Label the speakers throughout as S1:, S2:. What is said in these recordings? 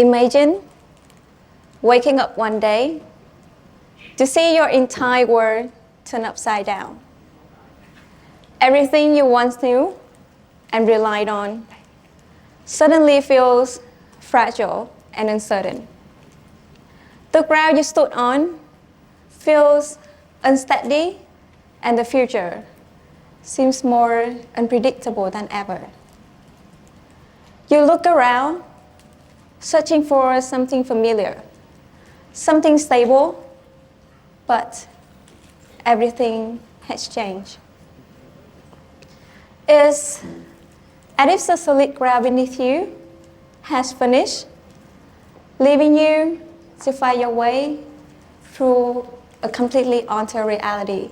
S1: Imagine waking up one day to see your entire world turn upside down. Everything you once knew and relied on suddenly feels fragile and uncertain. The ground you stood on feels unsteady, and the future seems more unpredictable than ever. You look around, searching for something familiar, something stable, but everything has changed. It's as if the solid ground beneath you has vanished, leaving you to find your way through a completely altered reality.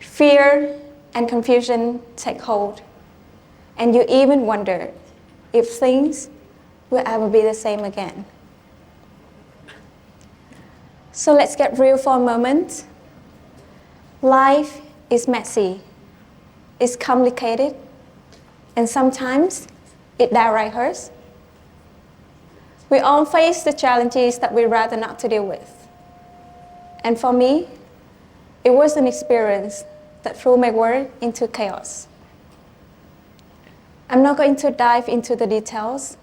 S1: Fear and confusion take hold, and you even wonder if things will ever be the same again. So let's get real for a moment. Life is messy, it's complicated, and sometimes it downright hurts. We all face the challenges that we'd rather not to deal with. And for me, it was an experience that threw my world into chaos. I'm not going to dive into the details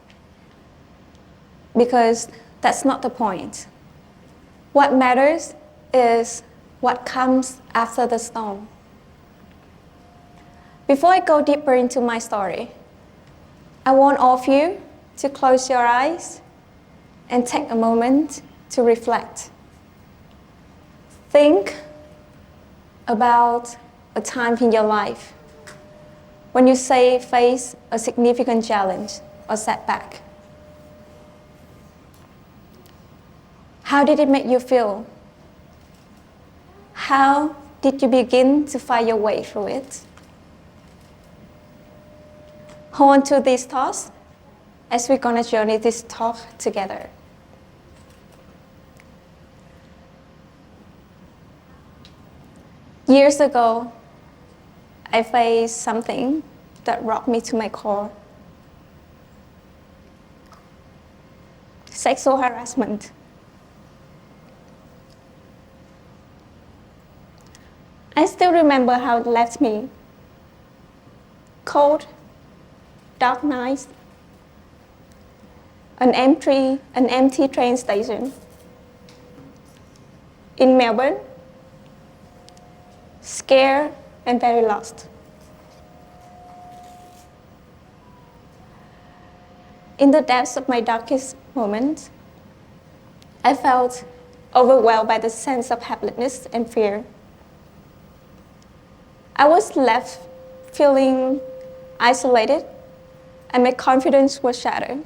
S1: because that's not the point. What matters is what comes after the storm. Before I go deeper into my story, I want all of you to close your eyes and take a moment to reflect. Think about a time in your life when you say face a significant challenge or setback. How did it make you feel? How did you begin to find your way through it? Hold on to these thoughts as we're gonna journey this talk together. Years ago, I faced something that rocked me to my core. Sexual harassment. I still remember how it left me. Cold, dark nights, an empty train station in Melbourne, scared and very lost. In the depths of my darkest moments, I felt overwhelmed by the sense of helplessness and fear. I was left feeling isolated, and my confidence was shattered.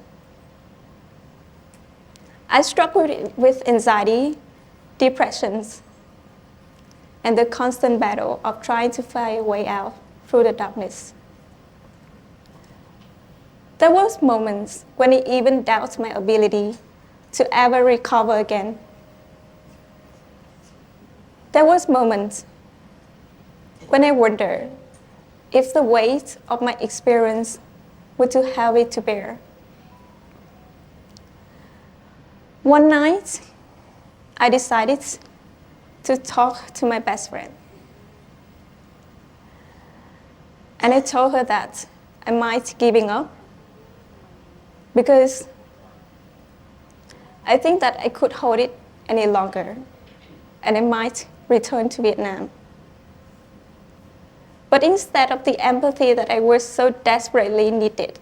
S1: I struggled with anxiety, depressions, and the constant battle of trying to find a way out through the darkness. There was moments when I even doubted my ability to ever recover again. There was moments when I wondered if the weight of my experience was too heavy to bear. One night, I decided to talk to my best friend. And I told her that I might giving up because I think that I could hold it any longer and I might return to Vietnam. But instead of the empathy that I was so desperately needed,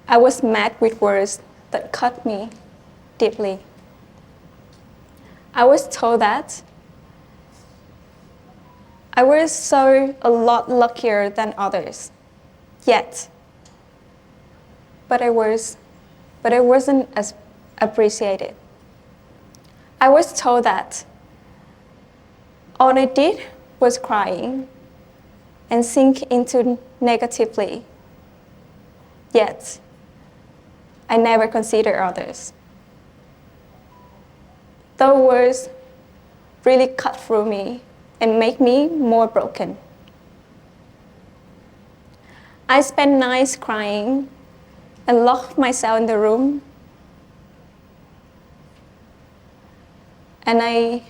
S1: I was met with words that cut me deeply. I was told that I was so a lot luckier than others, yet, but I wasn't as appreciated. I was told that all I did was crying and sink into negatively, yet I never considered others. Those words really cut through me and make me more broken. I spent nights crying and locked myself in the room. And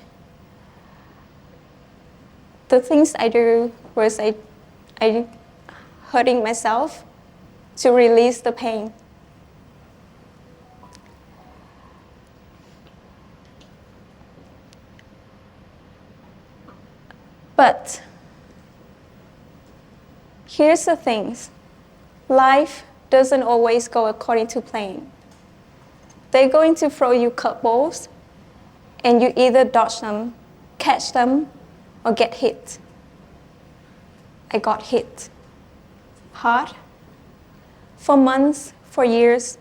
S1: the things I do was I hurting myself to release the pain. But here's the thing. Life doesn't always go according to plan. They're going to throw you curveballs, and you either dodge them, catch them, or get hit. I got hit hard. For months, for years,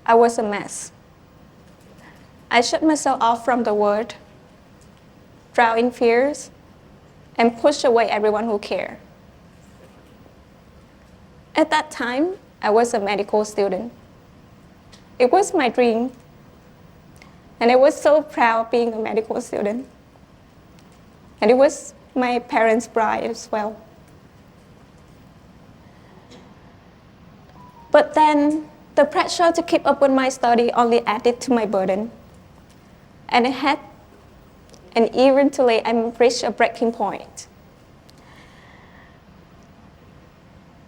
S1: I was a mess. I shut myself off from the world, drowned in fears, and pushed away everyone who cared. At that time, I was a medical student. It was my dream, and I was so proud of being a medical student. And it was my parents' pride as well. But then the pressure to keep up with my study only added to my burden. And eventually I reached a breaking point.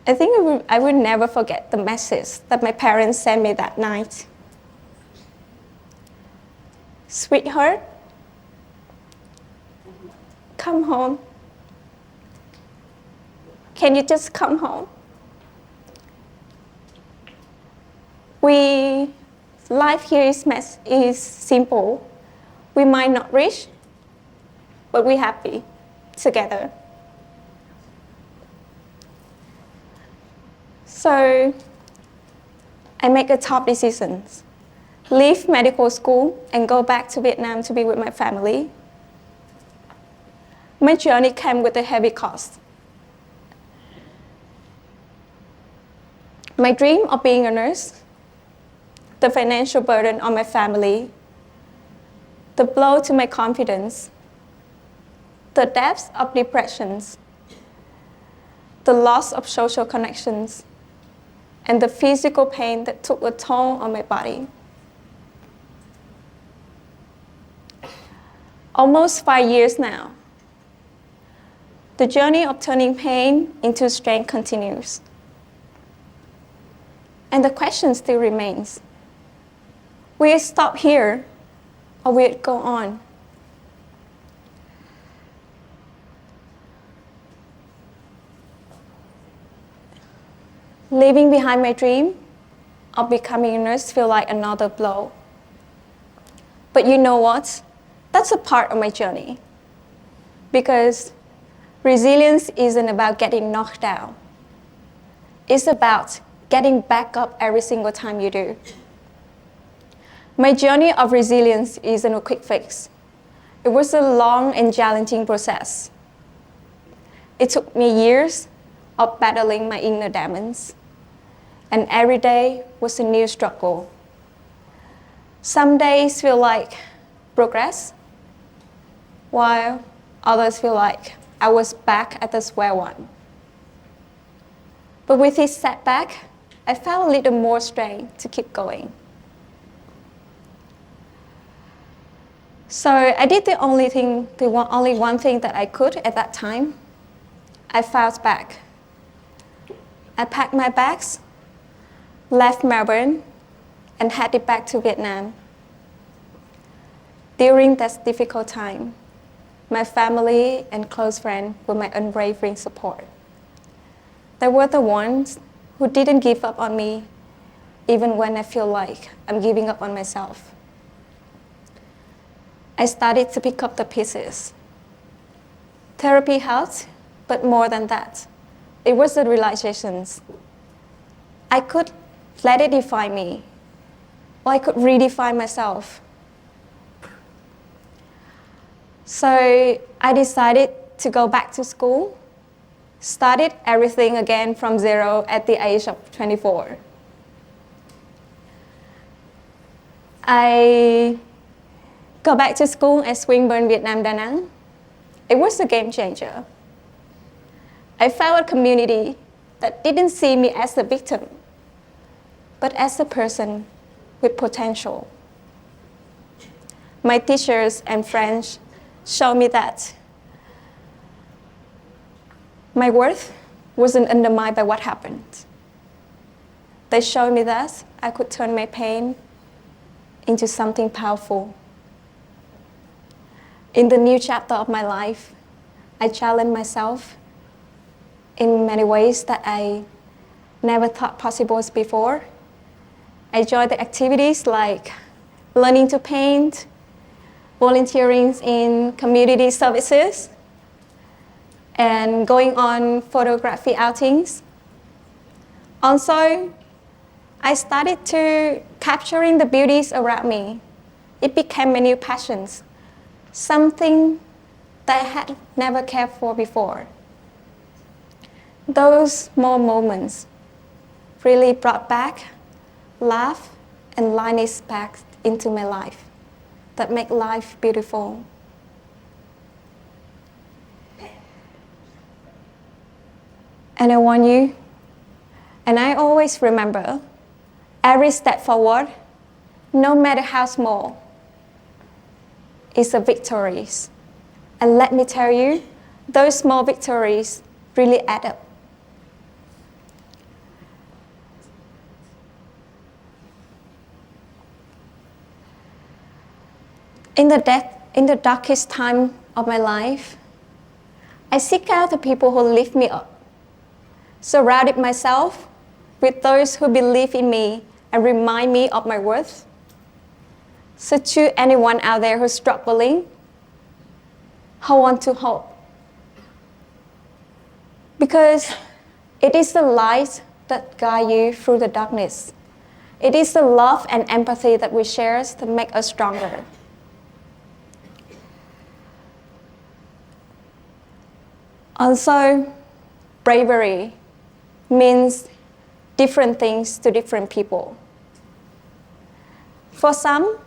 S1: I think I will never forget the message that my parents sent me that night. Sweetheart, come home. Can you just come home? Life here is simple. We might not rich, but we're happy together. So I make a tough decision. Leave medical school and go back to Vietnam to be with my family. My journey came with a heavy cost. My dream of being a nurse, the financial burden on my family, the blow to my confidence, the depths of depressions, the loss of social connections, and the physical pain that took a toll on my body. Almost 5 years now, the journey of turning pain into strength continues. And the question still remains, will it stop here or will it go on? Leaving behind my dream of becoming a nurse feels like another blow. But you know what? That's a part of my journey. Because resilience isn't about getting knocked down. It's about getting back up every single time you do. My journey of resilience isn't a quick fix. It was a long and challenging process. It took me years of battling my inner demons. And every day was a new struggle. Some days feel like progress, while others feel like I was back at the square one. But with this setback, I felt a little more strength to keep going. So I did the only one thing that I could at that time. I fought back. I packed my bags, left Melbourne, and headed back to Vietnam. During that difficult time, my family and close friends were my unwavering support. They were the ones who didn't give up on me, even when I feel like I'm giving up on myself. I started to pick up the pieces. Therapy helped, but more than that, it was the realizations. I could let it define me, or I could redefine myself. So I decided to go back to school, started everything again from zero at the age of 24. I go back to school at Swinburne VietnamDanang. It was a game changer. I found a community that didn't see me as a victim, but as a person with potential. My teachers and friends showed me that my worth wasn't undermined by what happened. They showed me that I could turn my pain into something powerful. In the new chapter of my life, I challenge myself in many ways that I never thought possible before. I joined the activities like learning to paint, volunteering in community services, and going on photography outings. Also, I started to capturing the beauties around me. It became a new passion, something that I had never cared for before. Those small moments really brought back laugh and lightness back into my life that make life beautiful. And I want you, and I always remember, every step forward, no matter how small, is a victory. And let me tell you, those small victories really add up. In the darkest time of my life, I seek out the people who lift me up, surrounded myself with those who believe in me and remind me of my worth. So to anyone out there who's struggling, hold on to hope. Because it is the light that guides you through the darkness. It is the love and empathy that we share that make us stronger. Also, bravery means different things to different people. For some,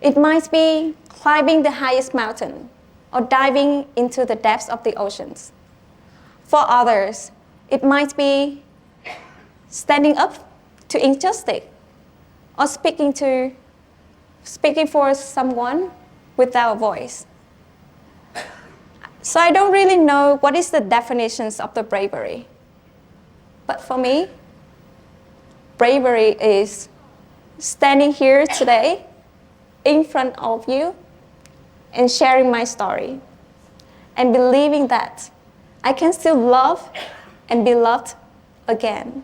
S1: it might be climbing the highest mountain or diving into the depths of the oceans. For others, it might be standing up to injustice or speaking for someone without a voice. So I don't really know what is the definitions of the bravery. But for me, bravery is standing here today in front of you and sharing my story and believing that I can still love and be loved again.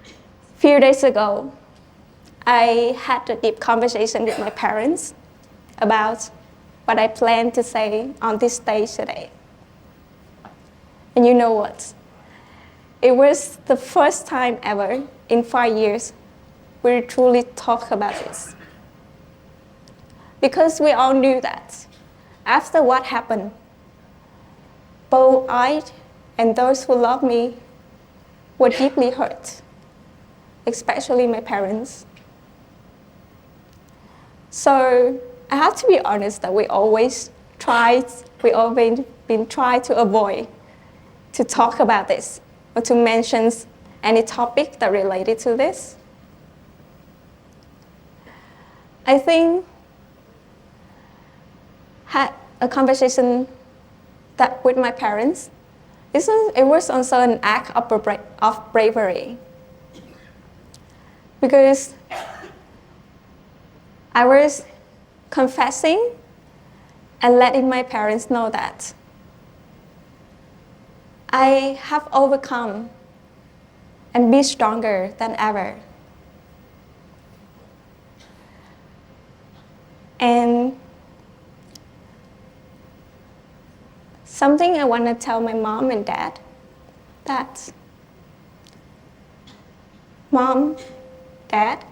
S1: A few days ago, I had a deep conversation with my parents about what I plan to say on this stage today. And you know what? It was the first time ever in 5 years we truly talked about this. Because we all knew that after what happened, both I and those who love me were deeply hurt, especially my parents. So I have to be honest that we always been trying to avoid to talk about this or to mention any topic that related to this. I think had a conversation that with my parents, it was also an act of bravery. Because I was confessing and letting my parents know that I have overcome and be stronger than ever. And something I want to tell my mom and dad, that Mom, Dad,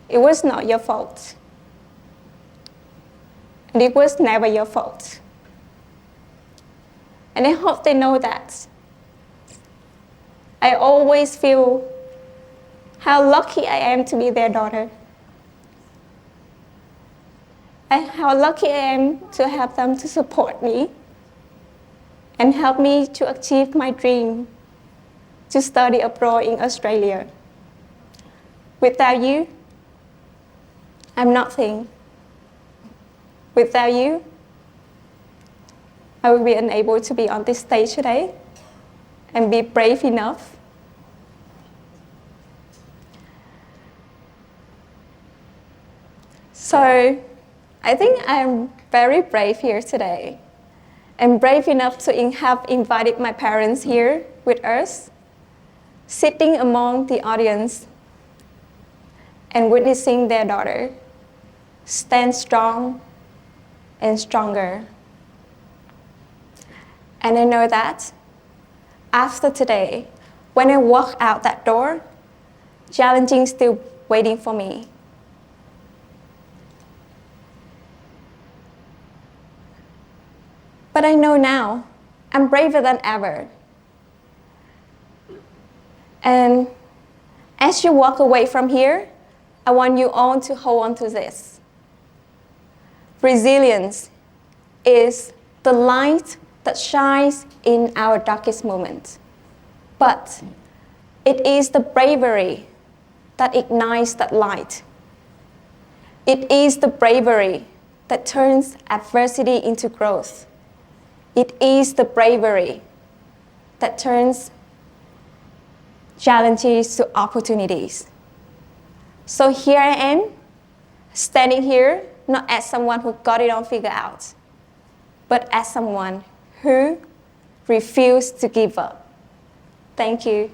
S1: it was not your fault. And it was never your fault. And I hope they know that. I always feel how lucky I am to be their daughter. And how lucky I am to have them to support me and helped me to achieve my dream to study abroad in Australia. Without you, I'm nothing. Without you, I will be unable to be on this stage today and be brave enough. So I think I'm very brave here today. I'm brave enough to have invited my parents here with us, sitting among the audience and witnessing their daughter stand strong and stronger. And I know that after today, when I walk out that door, challenging still waiting for me. But I know now, I'm braver than ever. And as you walk away from here, I want you all to hold on to this. Resilience is the light that shines in our darkest moments. But it is the bravery that ignites that light. It is the bravery that turns adversity into growth. It is the bravery that turns challenges to opportunities. So here I am, standing here, not as someone who got it all figured out, but as someone who refused to give up. Thank you.